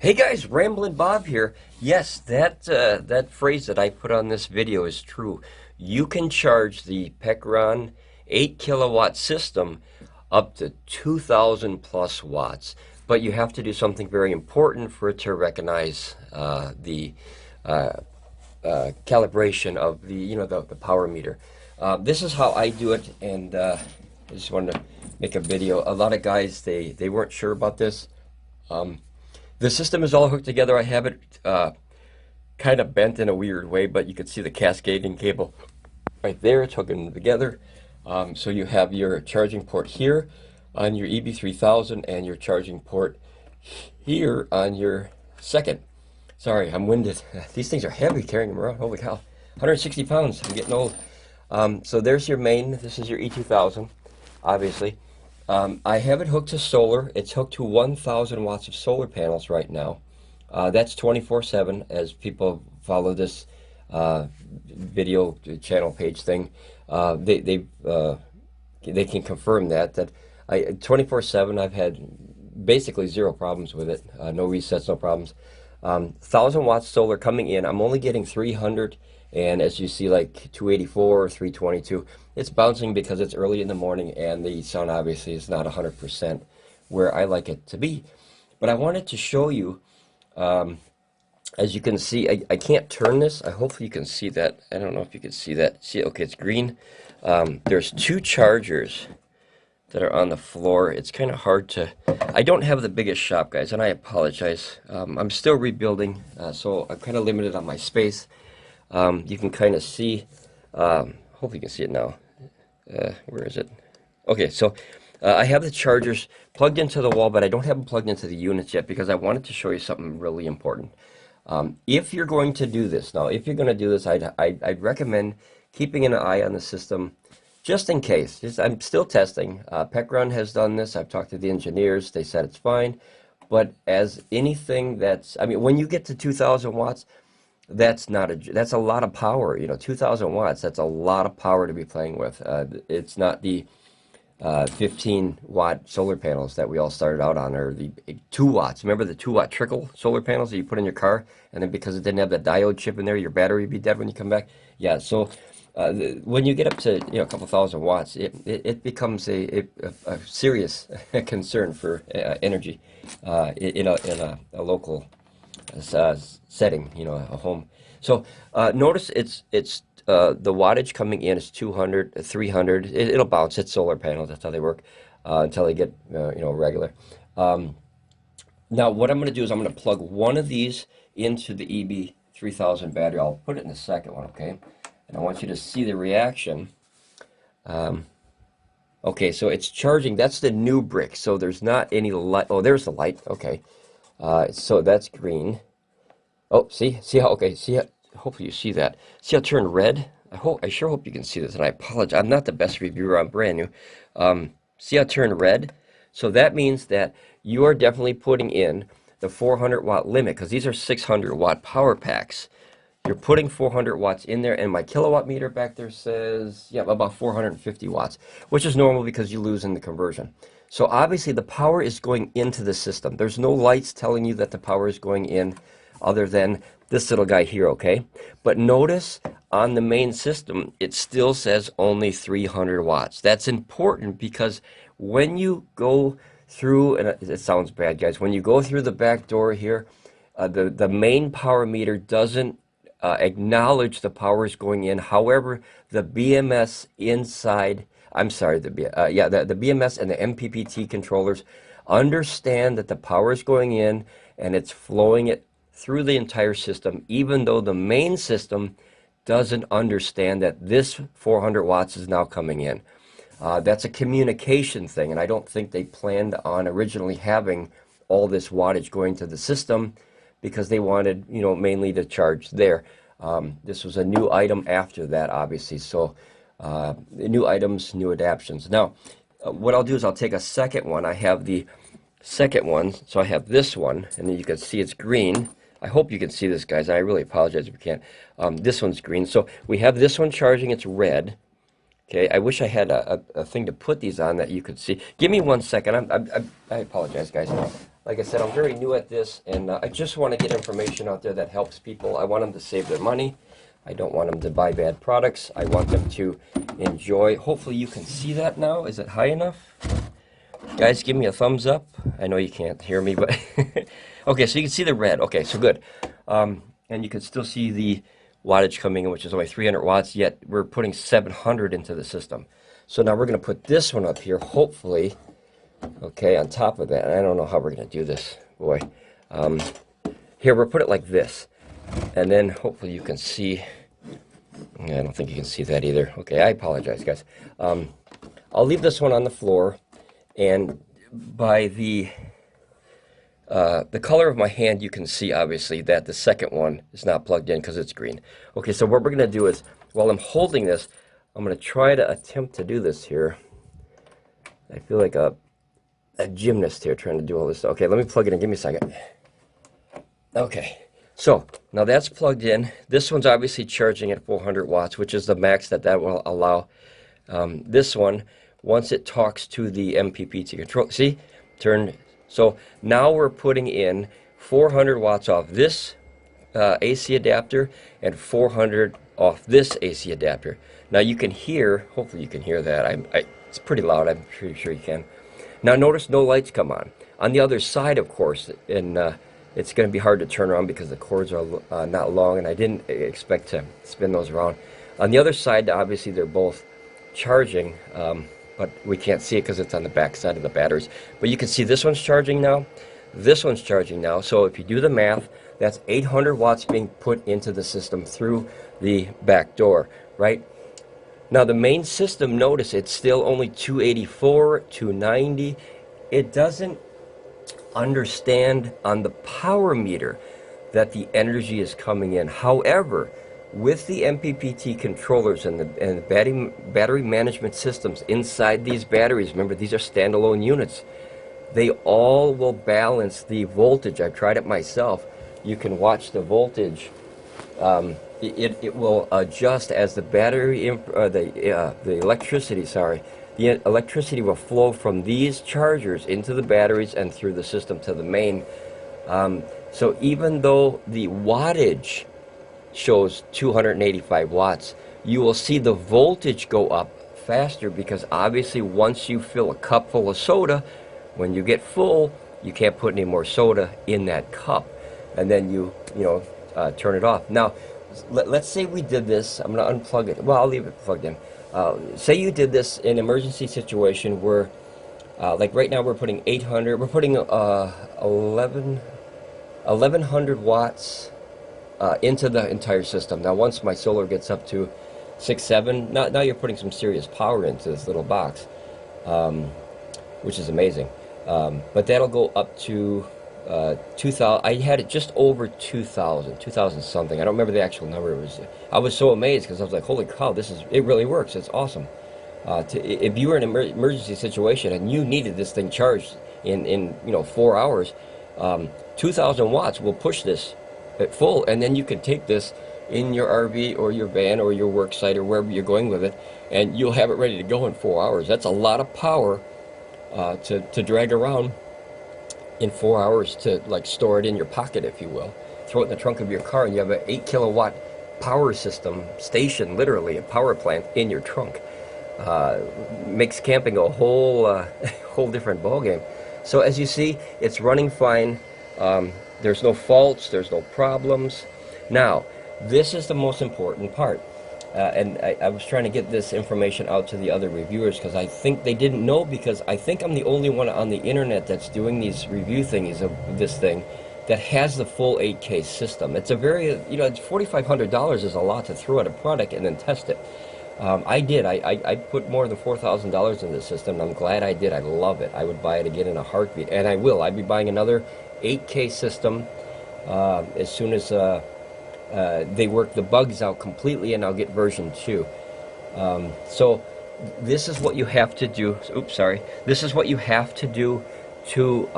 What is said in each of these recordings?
Hey guys, Ramblin Bob here. Yes, that phrase that I put on this video is true. You can charge the PECRON 8 kilowatt system up to 2,000 plus watts, but you have to do something very important for it to recognize the uh, calibration of the power meter. This is how I do it, and I just wanted to make a video. A lot of guys they weren't sure about this. The system is all hooked together. I have it kind of bent in a weird way, but you can see the cascading cable right there. It's hooking together. So you have your charging port here on your EB3000 and your charging port here on your second. Sorry, I'm winded. These things are heavy carrying them around. Holy cow. 160 pounds. I'm getting old. So there's your main. This is your E2000, obviously. I have it hooked to solar. It's hooked to 1,000 watts of solar panels right now. That's 24/7 as people follow this video channel page thing. They can confirm that I 24/7. I've had basically zero problems with it. No resets, no problems. 1,000 watts solar coming in. I'm only getting 300, and as you see, like 284 or 322. It's bouncing because it's early in the morning and the sun obviously is not 100% where I like it to be. But I wanted to show you, as you can see, I can't turn this. Hopefully you can see that. I don't know if you can see that. See, okay, it's green. There's two chargers that are on the floor. It's kind of hard to, I don't have the biggest shop, guys, and I apologize. I'm still rebuilding, so I'm kind of limited on my space. You can kind of see, hopefully you can see it now. Where is it? Okay, so I have the chargers plugged into the wall, but I don't have them plugged into the units yet because I wanted to show you something really important. If you're going to do this, now, if you're going to do this, I'd recommend keeping an eye on the system just in case. I'm still testing. PECRON has done this. I've talked to the engineers. They said it's fine. But as anything that's, I mean, when you get to 2,000 watts, that's a lot of power. 2,000 watts, that's a lot of power to be playing with. It's not the 15-watt solar panels that we all started out on, or the 2 watts. Remember the 2-watt trickle solar panels that you put in your car, and then because it didn't have the diode chip in there, your battery would be dead when you come back? Yeah, so when you get up to a couple thousand watts, it becomes a serious concern for energy in a local setting, a home. So notice it's the wattage coming in is 200, 300. It'll bounce. It's solar panels. That's how they work until they get regular. Now what I'm going to do is I'm going to plug one of these into the EB3000 battery. I'll put it in the second one, okay? And I want you to see the reaction. Okay, so it's charging. That's the new brick. So there's not any light. Oh, there's the light. Okay. So that's green. Oh, see how, okay, see how, hopefully you see that. See how it turned red? I sure hope you can see this, and I apologize. I'm not the best reviewer, I'm brand new. See how it turned red? So that means that you are definitely putting in the 400 watt limit, because these are 600 watt power packs. You're putting 400 watts in there, and my kilowatt meter back there says, yeah, about 450 watts, which is normal because you lose in the conversion. So obviously the power is going into the system. There's no lights telling you that the power is going in other than this little guy here, okay? But notice on the main system, it still says only 300 watts. That's important because when you go through, and it sounds bad, guys, when you go through the back door here, the main power meter doesn't acknowledge the power is going in. However, the BMS inside, I'm sorry, the BMS and the MPPT controllers understand that the power is going in and it's flowing it through the entire system, even though the main system doesn't understand that this 400 watts is now coming in. That's a communication thing, and I don't think they planned on originally having all this wattage going to the system because they wanted, mainly to charge there. This was a new item after that, obviously, so new items, new adaptions. Now, what I'll do is I'll take a second one. I have the second one, so I have this one, and then you can see it's green. I hope you can see this, guys. I really apologize if you can't. This one's green. So we have this one charging. It's red. Okay, I wish I had a thing to put these on that you could see. Give me 1 second. I apologize, guys. Like I said, I'm very new at this, and I just want to get information out there that helps people. I want them to save their money. I don't want them to buy bad products. I want them to enjoy. Hopefully you can see that now. Is it high enough? Guys, give me a thumbs up. I know you can't hear me, but okay, so you can see the red. Okay, so good. And you can still see the wattage coming in, which is only 300 watts, yet we're putting 700 into the system. So now we're going to put this one up here, hopefully, okay, on top of that. And I don't know how we're going to do this, boy. Here, we'll put it like this, and then hopefully you can see. I don't think you can see that either. Okay, I apologize, guys. I'll leave this one on the floor, and by the color of my hand, you can see, obviously, that the second one is not plugged in because it's green. Okay, so what we're going to do is, while I'm holding this, I'm going to try to attempt to do this here. I feel like a gymnast here trying to do all this. Okay, let me plug it in. Give me a second. Okay, so now that's plugged in. This one's obviously charging at 400 watts, which is the max that will allow. This one, once it talks to the MPPT control, see, turned. So now we're putting in 400 watts off this AC adapter and 400 off this AC adapter. Now you can hear, hopefully you can hear that. It's pretty loud, I'm pretty sure you can. Now notice no lights come on. On the other side, of course, and it's going to be hard to turn around because the cords are not long, and I didn't expect to spin those around. On the other side, obviously they're both charging, but we can't see it because it's on the back side of the batteries. But you can see this one's charging now, this one's charging now. So if you do the math, that's 800 watts being put into the system through the back door, right? Now the main system, notice it's still only 284, 290. It doesn't understand on the power meter that the energy is coming in. However, with the MPPT controllers and the battery management systems inside these batteries, remember these are standalone units, they all will balance the voltage. I've tried it myself. You can watch the voltage. It will adjust as the battery, the electricity, sorry. The electricity will flow from these chargers into the batteries and through the system to the main. So even though the wattage shows 285 watts, you will see the voltage go up faster because obviously once you fill a cup full of soda, when you get full, you can't put any more soda in that cup, and then you turn it off. Now, let's say we did this. I'm going to unplug it. Well, I'll leave it plugged in. Say you did this in an emergency situation where, like right now, we're putting 800. We're putting 1100 watts into the entire system. Now, once my solar gets up to 6, 7, now you're putting some serious power into this little box, which is amazing. But that'll go up to 2000. I had it just over 2000 something. I don't remember the actual number. I was so amazed because I was like, holy cow, it really works. It's awesome. If you were in an emergency situation and you needed this thing charged in 4 hours, 2000 watts will push this at full, and then you can take this in your RV or your van or your work site or wherever you're going with it, and you'll have it ready to go in 4 hours. That's a lot of power to drag around in 4 hours, to like store it in your pocket, if you will. Throw it in the trunk of your car, and you have an 8 kilowatt power system station, literally a power plant in your trunk. Makes camping a whole different ballgame. So as you see, it's running fine. There's no faults, there's no problems. Now, this is the most important part. And I was trying to get this information out to the other reviewers because I think they didn't know, because I think I'm the only one on the internet that's doing these review thingies of this thing that has the full 8K system. It's a very, it's $4,500 is a lot to throw at a product and then test it. I did. I put more than $4,000 in this system, and I'm glad I did. I love it. I would buy it again in a heartbeat, and I will. I'd be buying another 8K system as soon as they work the bugs out completely, and I'll get version 2. So this is what you have to do. Oops, sorry. This is what you have to do to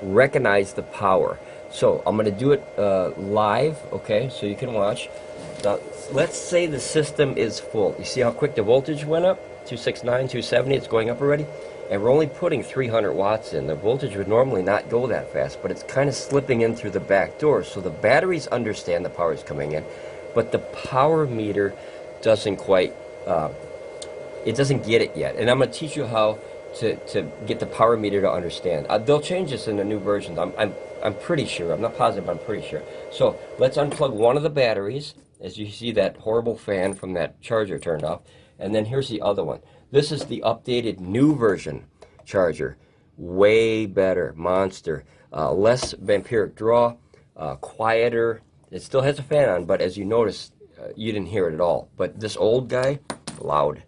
recognize the power. So I'm going to do it live, okay, so you can watch. Now, let's say the system is full. You see how quick the voltage went up? 269, 270, it's going up already. And we're only putting 300 watts in. The voltage would normally not go that fast, but it's kind of slipping in through the back door. So the batteries understand the power is coming in, but the power meter doesn't quite, it doesn't get it yet. And I'm going to teach you how to get the power meter to understand. They'll change this in the new versions. I'm pretty sure. I'm not positive, but I'm pretty sure. So let's unplug one of the batteries. As you see that horrible fan from that charger turned off. And then here's the other one. This is the updated new version charger. Way better, monster. Less vampiric draw, quieter. It still has a fan on, but as you notice, you didn't hear it at all. But this old guy, loud.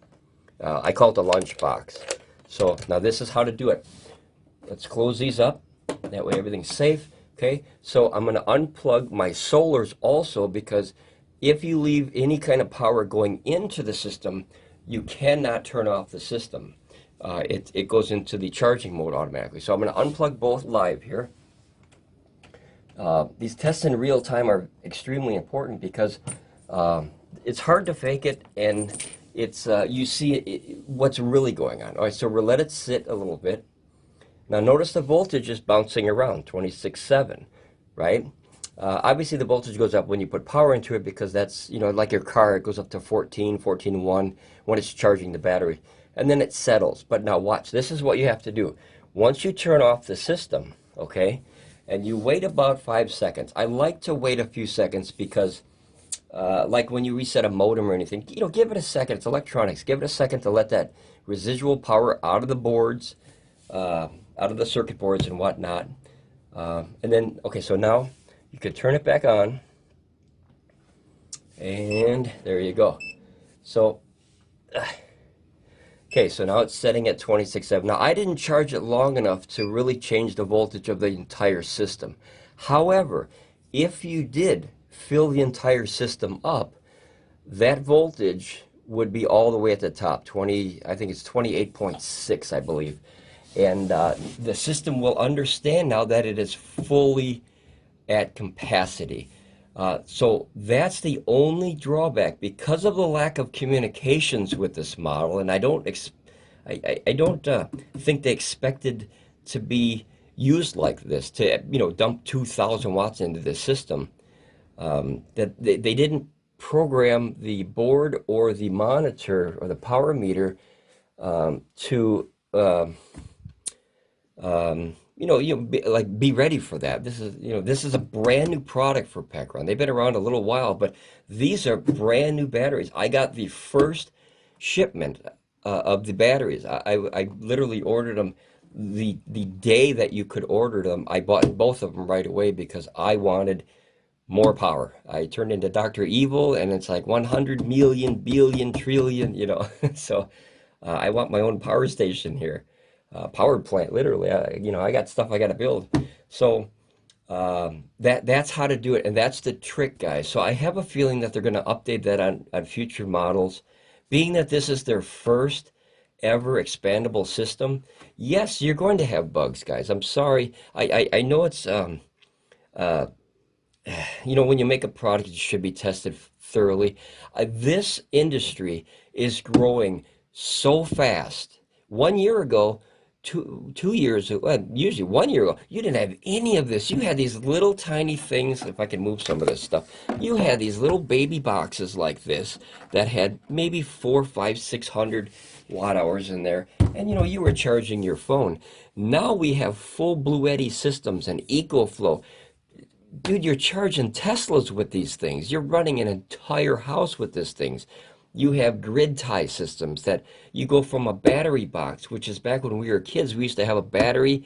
I call it the lunchbox. So now this is how to do it. Let's close these up. That way everything's safe. Okay, so I'm going to unplug my solars also, because if you leave any kind of power going into the system, you cannot turn off the system. It goes into the charging mode automatically. So I'm going to unplug both live here. These tests in real time are extremely important because it's hard to fake it, and it's you see what's really going on. All right, so we'll let it sit a little bit. Now notice the voltage is bouncing around 26.7, right? Obviously the voltage goes up when you put power into it, because that's, you know, like your car, it goes up to 14, 14.1 when it's charging the battery, and then it settles. But now watch, this is what you have to do. Once you turn off the system, okay, and you wait about 5 seconds. I like to wait a few seconds because like when you reset a modem or anything, you know, give it a second. It's electronics. Give it a second to let that residual power out of the boards, out of the circuit boards and whatnot. And then, okay, so now you could turn it back on, and there you go. So, okay, so now it's setting at 26.7. Now, I didn't charge it long enough to really change the voltage of the entire system. However, if you did fill the entire system up, that voltage would be all the way at the top, I think it's 28.6, I believe. And the system will understand now that it is fully at capacity. So that's the only drawback because of the lack of communications with this model. And I don't think they expected to be used like this, to, you know, dump 2,000 watts into the system. That they didn't program the board or the monitor or the power meter to be ready for that. This is a brand new product for PECRON. They've been around a little while, but these are brand new batteries. I got the first shipment of the batteries. I literally ordered them the day that you could order them. I bought both of them right away because I wanted more power. I turned into Dr. Evil, and it's like 100 million, billion, trillion, you know. So I want my own power station here. Power plant, literally. I got stuff I got to build. So that's how to do it, and that's the trick, guys. So I have a feeling that they're going to update that on future models. Being that this is their first ever expandable system, yes, you're going to have bugs, guys. I'm sorry. I know it's, when you make a product, it should be tested thoroughly. This industry is growing so fast. 1 year ago, 2 years, usually 1 year ago, you didn't have any of this. You had these little tiny things. If I can move some of this stuff, you had these little baby boxes like this that had maybe 400, 500, 600 watt hours in there, and you were charging your phone. Now we have full BLUETTI systems and EcoFlow. Dude, you're charging Teslas with these things. You're running an entire house with these things. You have grid tie systems that you go from a battery box, which is back when we were kids, we used to have a battery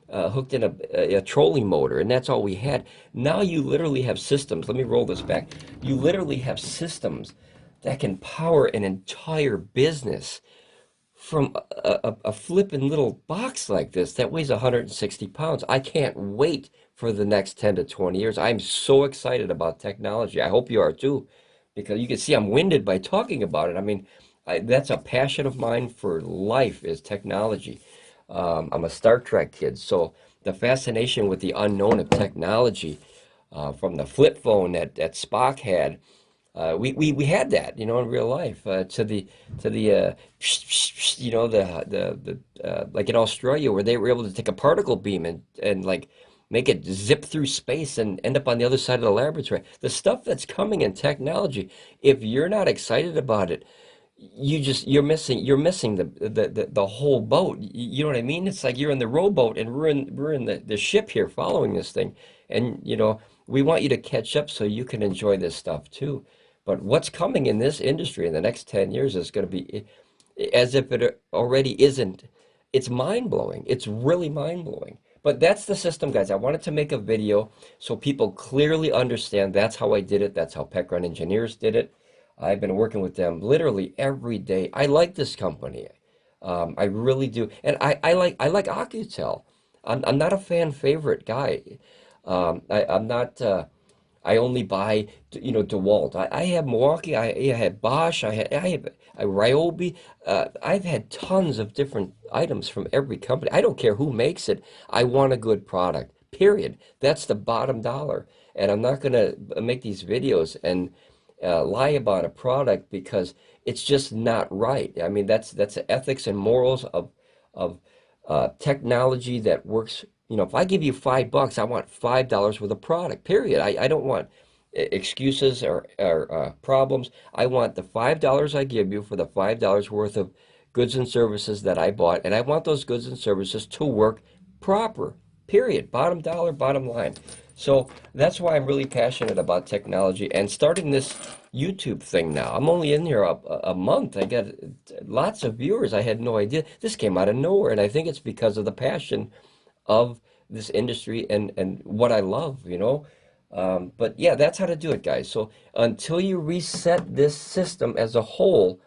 hooked in a trolling motor, and that's all we had. Now you literally have systems. Let me roll this back. You literally have systems that can power an entire business from a flippin' little box like this that weighs 160 pounds. I can't wait for the next 10 to 20 years. I'm so excited about technology. I hope you are too, because you can see I'm winded by talking about it. I mean, that's a passion of mine for life, is technology. I'm a Star Trek kid, so the fascination with the unknown of technology, from the flip phone that Spock had, We had that, you know, in real life, to the you know, like in Australia, where they were able to take a particle beam and like make it zip through space and end up on the other side of the laboratory. The stuff that's coming in technology, if you're not excited about it, you're missing the whole boat. You know what I mean? It's like you're in the rowboat and we're in the ship here following this thing. And you know, we want you to catch up so you can enjoy this stuff too. But what's coming in this industry in the next 10 years is going to be as if it already isn't. It's mind-blowing. It's really mind-blowing. But that's the system, guys. I wanted to make a video so people clearly understand that's how I did it. That's how PECRON engineers did it. I've been working with them literally every day. I like this company. I really do. And I like OUKITEL. I'm not a fan favorite guy. I'm not I only buy, you know, DeWalt. I have Milwaukee. I had Bosch. I have Ryobi. I've had tons of different items from every company. I don't care who makes it. I want a good product. Period. That's the bottom dollar. And I'm not going to make these videos and lie about a product because it's just not right. I mean, that's the ethics and morals of technology that works. You know, if I give you $5, I want $5 worth of product, period. I don't want excuses or problems. I want the $5 I give you for the $5 worth of goods and services that I bought, and I want those goods and services to work proper, period. Bottom dollar, bottom line. So that's why I'm really passionate about technology and starting this YouTube thing now. I'm only in here a month. I got lots of viewers. I had no idea. This came out of nowhere, and I think it's because of the passion of this industry and what I love, you know. But yeah, that's how to do it, guys. So until you reset this system as a whole,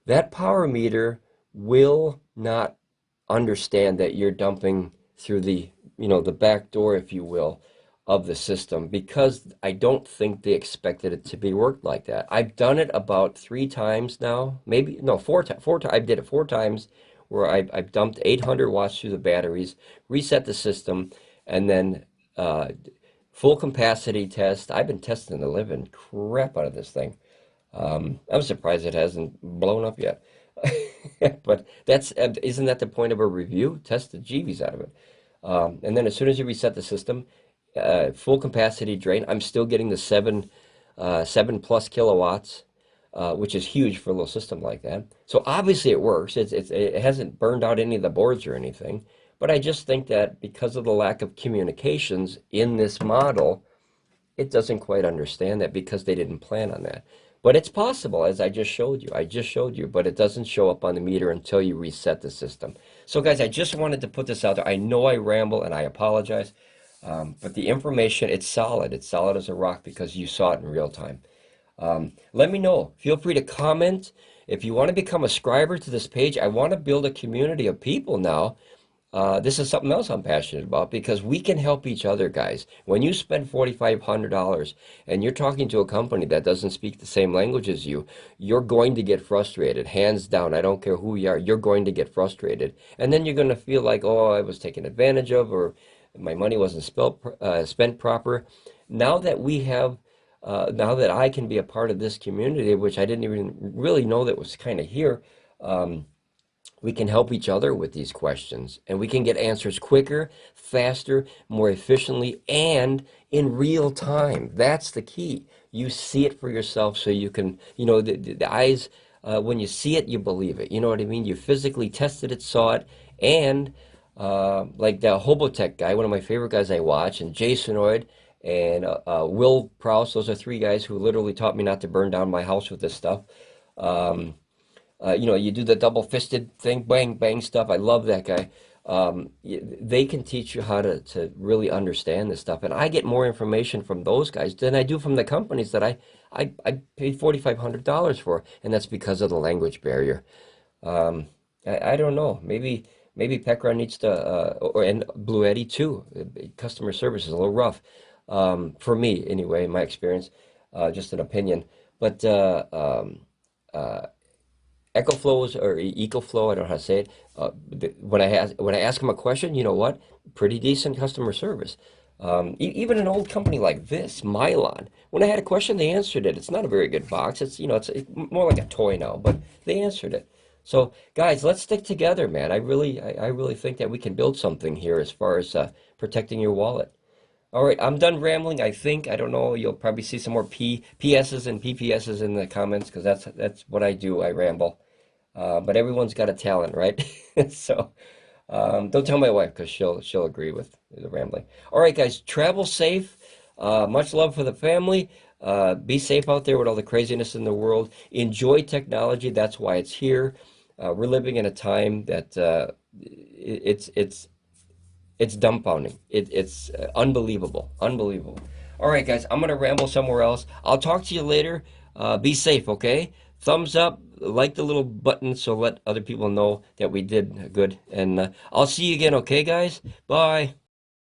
that power meter will not understand that you're dumping through the, you know, the back door, if you will, of the system, because I don't think they expected it to be worked like that. I've done it about 3 times now, maybe, no, 4 times. I did it 4 times where I've dumped 800 watts through the batteries, reset the system, and then full capacity test. I've been testing the living crap out of this thing. I'm surprised it hasn't blown up yet. But that's, isn't that the point of a review? Test the jeebies out of it. And then as soon as you reset the system, full capacity drain, I'm still getting the 7 plus kilowatts, which is huge for a little system like that. So obviously it works. It hasn't burned out any of the boards or anything. But I just think that because of the lack of communications in this model, it doesn't quite understand that because they didn't plan on that. But it's possible, as I just showed you. But it doesn't show up on the meter until you reset the system. So guys, I just wanted to put this out there. I know I ramble and I apologize, but the information, it's solid. It's solid as a rock because you saw it in real time. Let me know. Feel free to comment. If you want to become a subscriber to this page, I want to build a community of people now. This is something else I'm passionate about because we can help each other, guys. When you spend $4,500 and you're talking to a company that doesn't speak the same language as you, you're going to get frustrated, hands down. I don't care who you are, you're going to get frustrated. And then you're going to feel like, oh, I was taken advantage of, or my money wasn't spent proper. Now that we have, now that I can be a part of this community, which I didn't even really know that was kind of here, we can help each other with these questions, and we can get answers quicker, faster, more efficiently, and in real time. That's the key. You see it for yourself so you can, you know, the eyes, when you see it, you believe it. You know what I mean? You physically tested it, saw it, and like the Hobotech guy, one of my favorite guys I watch, and Jasonoid, and Will Prowse, those are 3 guys who literally taught me not to burn down my house with this stuff. You know, you do the double-fisted thing, bang, bang stuff. I love that guy. They can teach you how to really understand this stuff. And I get more information from those guys than I do from the companies that I paid $4,500 for. And that's because of the language barrier. I don't know. Maybe PECRON needs to, and BLUETTI too. Customer service is a little rough. For me, anyway, in my experience, just an opinion. But EcoFlows or EcoFlow, I don't know how to say it. When I ask them a question, you know what? Pretty decent customer service. Even an old company like this, Mylon, when I had a question, they answered it. It's not a very good box. It's, you know, it's more like a toy now, but they answered it. So, guys, let's stick together, man. I really think that we can build something here as far as protecting your wallet. All right, I'm done rambling. I think I don't know. You'll probably see some more PSs and PPSs in the comments because that's what I do. I ramble, but everyone's got a talent, right? So. Don't tell my wife because she'll agree with the rambling. All right, guys, travel safe. Much love for the family. Be safe out there with all the craziness in the world. Enjoy technology. That's why it's here. We're living in a time that it's dumbfounding. It's unbelievable, unbelievable. All right, guys, I'm gonna ramble somewhere else. I'll talk to you later. Be safe, okay? Thumbs up, like the little button, so let other people know that we did good. And I'll see you again, okay, guys? Bye.